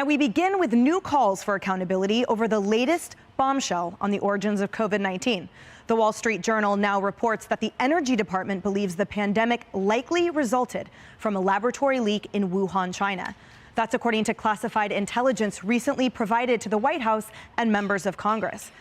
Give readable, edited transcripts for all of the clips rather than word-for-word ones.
Now, we begin with new calls for accountability over the latest bombshell on the origins of COVID-19. The Wall Street Journal now reports that the Energy Department believes the pandemic likely resulted from a laboratory leak in Wuhan, China. That's according to classified intelligence recently provided to the White House and members of Congress.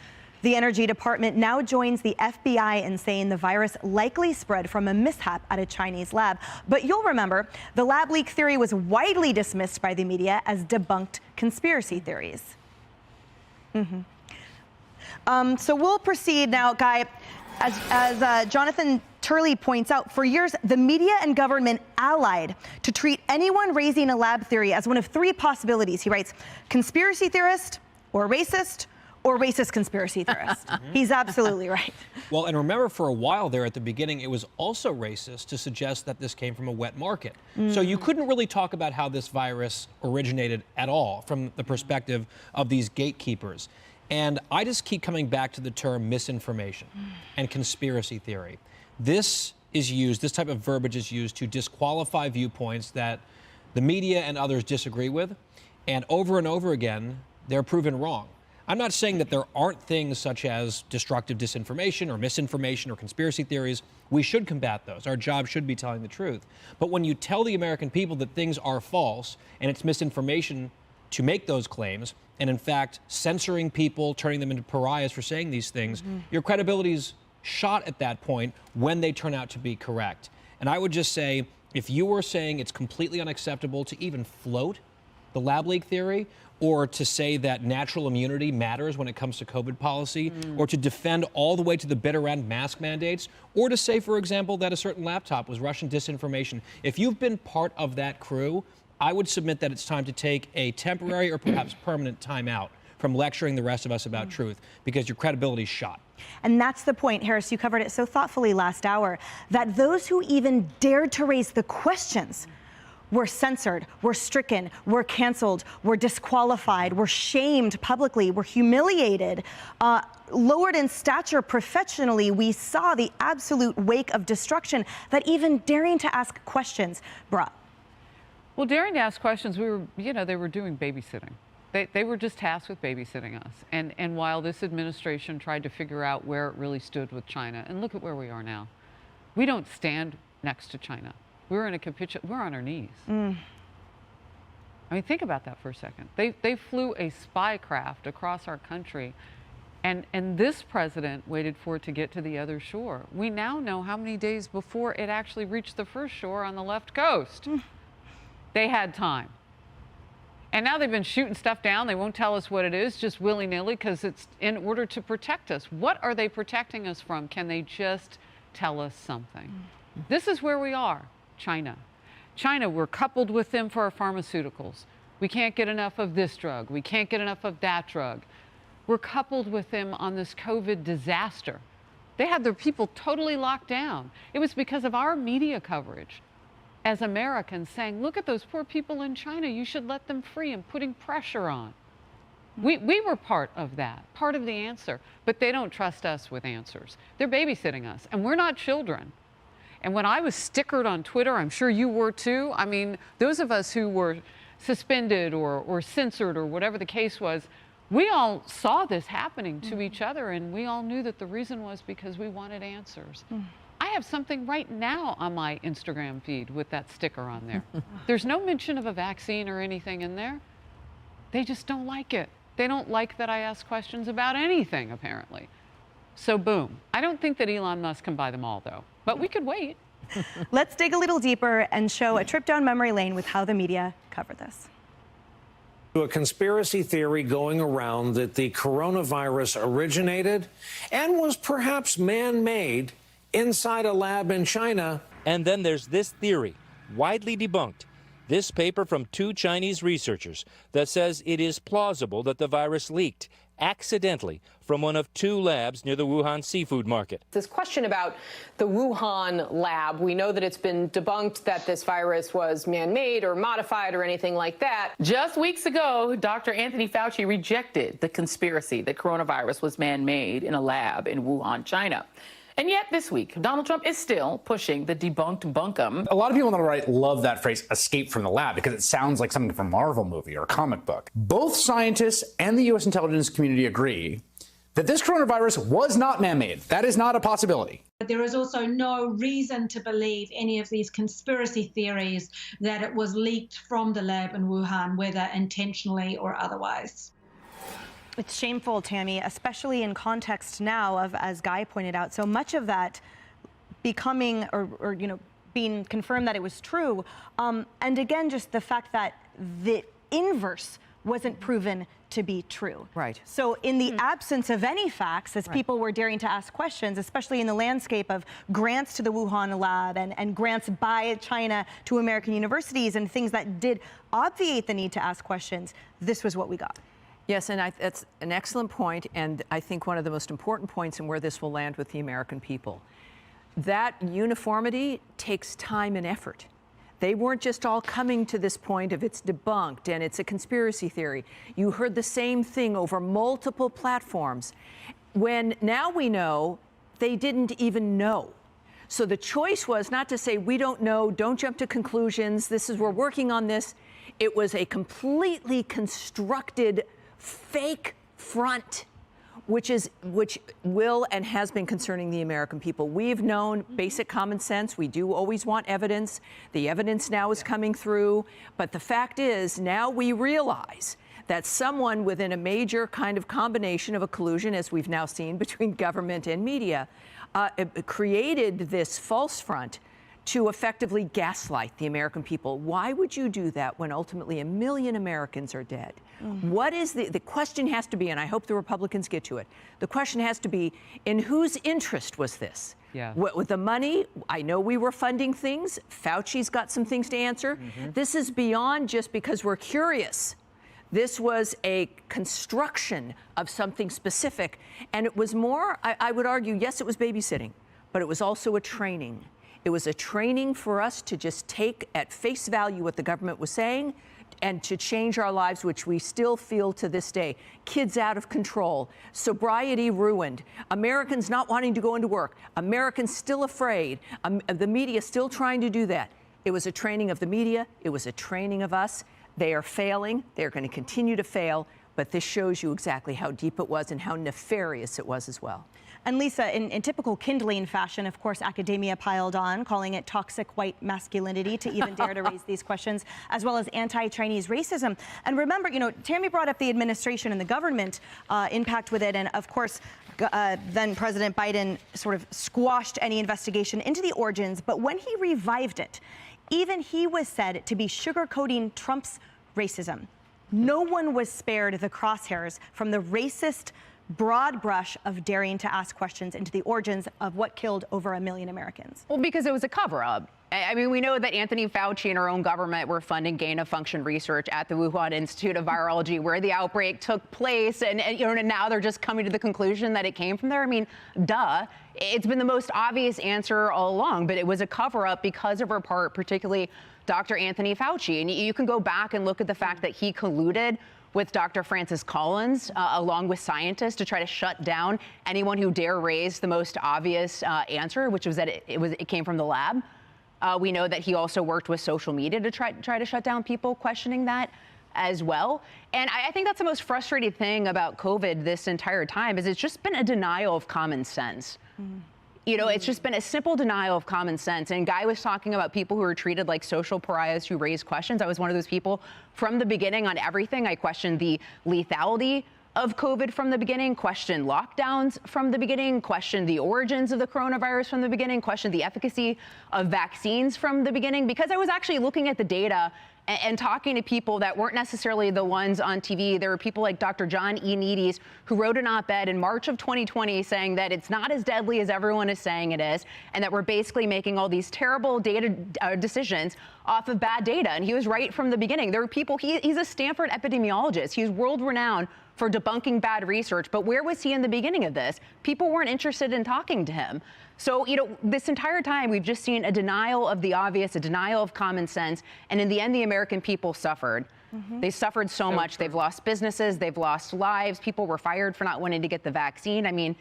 The Energy Department now joins the FBI in saying the virus likely spread from a mishap at a Chinese lab. But you'll remember, the lab leak theory was widely dismissed by the media as debunked conspiracy theories. So we'll proceed now, Guy. As Jonathan Turley points out, for years, the media and government allied to treat anyone raising a lab theory as one of three possibilities. He writes, conspiracy theorist or racist conspiracy theorist. He's absolutely right. Well, and remember, for a while there at the beginning, it was also racist to suggest that this came from a wet market. So you couldn't really talk about how this virus originated at all from the perspective of these gatekeepers. And I just keep coming back to the term misinformation and conspiracy theory. This type of verbiage is used to disqualify viewpoints that the media and others disagree with. And over again, they're proven wrong. I'm not saying that there aren't things such as destructive disinformation or misinformation or conspiracy theories. We should combat those. Our job should be telling the truth. But when you tell the American people that things are false and it's misinformation to make those claims, and in fact censoring people, turning them into pariahs for saying these things, your credibility's shot at that point when they turn out to be correct. And I would just say, if you were saying it's completely unacceptable to even float the lab leak theory, or to say that natural immunity matters when it comes to COVID policy, or to defend all the way to the bitter end mask mandates, or to say, for example, that a certain laptop was Russian disinformation, if you've been part of that crew, I would submit that it's time to take a temporary or perhaps permanent time out from lecturing the rest of us about truth, because your credibility's shot. And that's the point, Harris, you covered it so thoughtfully last hour, that those who even dared to raise the questions were censored, were stricken, were canceled, were disqualified, were shamed publicly, were humiliated, lowered in stature professionally. We saw the absolute wake of destruction that even daring to ask questions brought. Well, daring to ask questions, they were doing babysitting. They were just tasked with babysitting us. And while this administration tried to figure out where it really stood with China, and look at where we are now. We don't stand next to China. We're in a we're on our knees. I mean, think about that for a second. They flew a spy craft across our country, and this president waited for it to get to the other shore. We now know how many days before it actually reached the first shore on the left coast. They had time. And now they've been shooting stuff down. They won't tell us what it is, just willy-nilly, because it's in order to protect us. What are they protecting us from? Can they just tell us something? This is where we are, China. China, we're coupled with them for our pharmaceuticals. We can't get enough of this drug. We can't get enough of that drug. We're coupled with them on this COVID disaster. They had their people totally locked down. It was because of our media coverage as Americans saying, look at those poor people in China, you should let them free, and putting pressure on. We were part of that, part of the answer, but they don't trust us with answers. They're babysitting us, and we're not children. And when I was stickered on Twitter, I'm sure you were too. I mean, those of us who were suspended or censored or whatever the case was, we all saw this happening to each other, and we all knew that the reason was because we wanted answers. I have something right now on my Instagram feed with that sticker on there. There's no mention of a vaccine or anything in there. They just don't like it. They don't like that I ask questions about anything, apparently. So boom. I don't think that Elon Musk can buy them all, though. But we could wait. Let's dig a little deeper and show a trip down memory lane with how the media covered this. A conspiracy theory going around that the coronavirus originated and was perhaps man-made inside a lab in China. And then there's this theory, widely debunked. This paper from 2 Chinese researchers that says it is plausible that the virus leaked accidentally from one of 2 labs near the Wuhan seafood market. This question about the Wuhan lab, we know that it's been debunked that this virus was man-made or modified or anything like that. Just weeks ago, Dr. Anthony Fauci rejected the conspiracy that coronavirus was man-made in a lab in Wuhan, China. And yet this week, Donald Trump is still pushing the debunked bunkum. A lot of people on the right love that phrase, escape from the lab, because it sounds like something from a Marvel movie or a comic book. Both scientists and the U.S. intelligence community agree that this coronavirus was not man-made. That is not a possibility. But there is also no reason to believe any of these conspiracy theories that it was leaked from the lab in Wuhan, whether intentionally or otherwise. It's shameful, Tammy, especially in context now of, as Guy pointed out, so much of that becoming or being confirmed that it was true. And again, just the fact that the inverse wasn't proven to be true. Right. So in the absence of any facts, as people were daring to ask questions, especially in the landscape of grants to the Wuhan lab and grants by China to American universities and things that did obviate the need to ask questions, this was what we got. Yes, and that's an excellent point, and I think one of the most important points and where this will land with the American people. That uniformity takes time and effort. They weren't just all coming to this point of it's debunked and it's a conspiracy theory. You heard the same thing over multiple platforms, when now we know they didn't even know. So the choice was not to say, we don't know, don't jump to conclusions, we're working on this. It was a completely constructed fake front, which will and has been concerning the American people. We've known basic common sense. We do always want evidence. The evidence now is coming through. But the fact is, now we realize that someone within a major kind of combination of a collusion, as we've now seen between government and media, created this false front to effectively gaslight the American people. Why would you do that when ultimately 1 million Americans are dead? What is the question has to be, and I hope the Republicans get to it, the question has to be, in whose interest was this? Yeah. With the money, I know we were funding things. Fauci's got some things to answer. This is beyond just because we're curious. This was a construction of something specific, and it was more, I would argue, yes, it was babysitting, but it was also a training. It was a training for us to just take at face value what the government was saying and to change our lives, which we still feel to this day. Kids out of control, sobriety ruined, Americans not wanting to go into work, Americans still afraid, the media still trying to do that. It was a training of the media. It was a training of us. They are failing. They're going to continue to fail. But this shows you exactly how deep it was and how nefarious it was as well. And Lisa, in typical kindling fashion, of course, academia piled on, calling it toxic white masculinity to even dare to raise these questions, as well as anti-Chinese racism. And remember, Tammy brought up the administration and the government impact with it. And of course, then President Biden sort of squashed any investigation into the origins. But when he revived it, even he was said to be sugarcoating Trump's racism. No one was spared the crosshairs from the racist broad brush of daring to ask questions into the origins of what killed over 1 million Americans. Well, because it was a cover-up. I mean, we know that Anthony Fauci and our own government were funding gain-of-function research at the Wuhan Institute of Virology, where the outbreak took place, and now they're just coming to the conclusion that it came from there. I mean, duh. It's been the most obvious answer all along, but it was a cover-up because of our part, particularly Dr. Anthony Fauci. And you can go back and look at the fact that he colluded with Dr. Francis Collins, along with scientists, to try to shut down anyone who dare raise the most obvious answer, which was that it came from the lab. We know that he also worked with social media to try to shut down people questioning that as well. And I think that's the most frustrating thing about COVID this entire time, is it's just been a denial of common sense. It's just been a simple denial of common sense. And Guy was talking about people who are treated like social pariahs who raise questions. I was one of those people from the beginning on everything. I questioned the lethality of COVID from the beginning, questioned lockdowns from the beginning, questioned the origins of the coronavirus from the beginning, questioned the efficacy of vaccines from the beginning, because I was actually looking at the data and talking to people that weren't necessarily the ones on TV. There were people like Dr. John E. Needies, who wrote an op-ed in March of 2020 saying that it's not as deadly as everyone is saying it is, and that we're basically making all these terrible data decisions off of bad data. And he was right from the beginning. There were people, he's a Stanford epidemiologist. He's world-renowned for debunking bad research. But where was he in the beginning of this? People weren't interested in talking to him. So, this entire time, we've just seen a denial of the obvious, a denial of common sense. And in the end, the American people suffered. They suffered so much. They've lost businesses. They've lost lives. People were fired for not wanting to get the vaccine. I mean,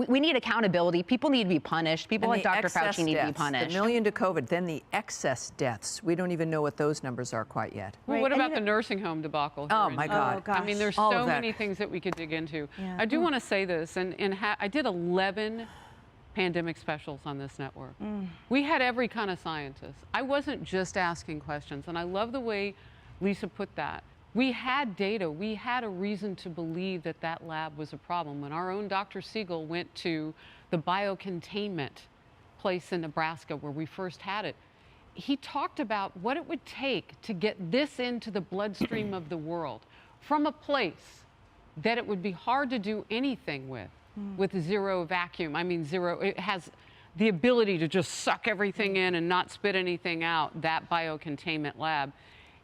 we need accountability. People need to be punished. People like Dr. Fauci need to be punished. The million to COVID, then the excess deaths. We don't even know what those numbers are quite yet. Well, what about the nursing home debacle? Oh, my God. I mean, there's All so many things that we could dig into. Yeah. I do want to say this, and I did 11 pandemic specials on this network. We had every kind of scientist. I wasn't just asking questions, and I love the way Lisa put that. We had data. We had a reason to believe that that lab was a problem. When our own Dr. Siegel went to the biocontainment place in Nebraska where we first had it, he talked about what it would take to get this into the bloodstream of the world from a place that it would be hard to do anything with zero vacuum. I mean, zero, it has the ability to just suck everything in and not spit anything out, that biocontainment lab.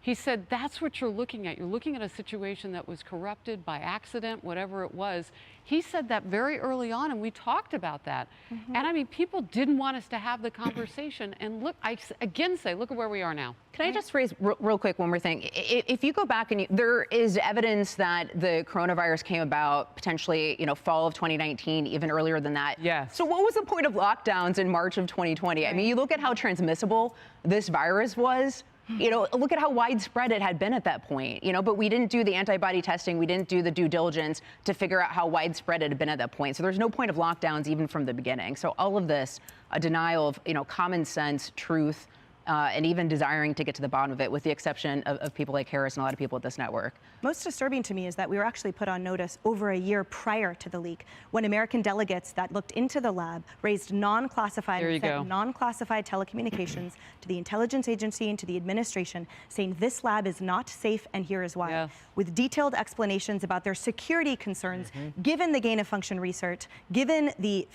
He said, that's what you're looking at. You're looking at a situation that was corrupted by accident, whatever it was. He said that very early on, and we talked about that. And I mean, people didn't want us to have the conversation. And look, I again say, look at where we are now. Can I just raise real quick one more thing? If you go back and there is evidence that the coronavirus came about potentially, fall of 2019, even earlier than that. Yes. So what was the point of lockdowns in March of 2020? I mean, you look at how transmissible this virus was. Look at how widespread it had been at that point, but we didn't do the antibody testing. We didn't do the due diligence to figure out how widespread it had been at that point. So there's no point of lockdowns even from the beginning. So all of this, a denial of, common sense, truth, and even desiring to get to the bottom of it, with the exception of people like Harris and a lot of people at this network. Most disturbing to me is that we were actually put on notice over a year prior to the leak, when American delegates that looked into the lab raised non-classified telecommunications to the intelligence agency and to the administration, saying this lab is not safe and here is why, with detailed explanations about their security concerns, given the gain-of-function research, given the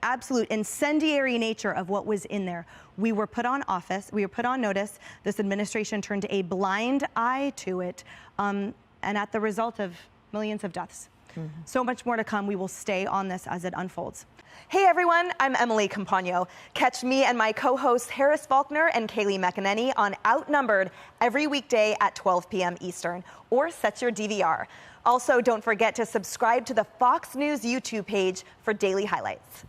absolute incendiary nature of what was in there. We were put on notice. This administration turned a blind eye to it, and at the result of millions of deaths. So much more to come. We will stay on this as it unfolds. Hey everyone, I'm Emily Campagno. Catch me and my co-hosts Harris Faulkner and Kaylee McEnany on Outnumbered every weekday at 12 p.m. Eastern, or set your DVR. Also, don't forget to subscribe to the Fox News YouTube page for daily highlights.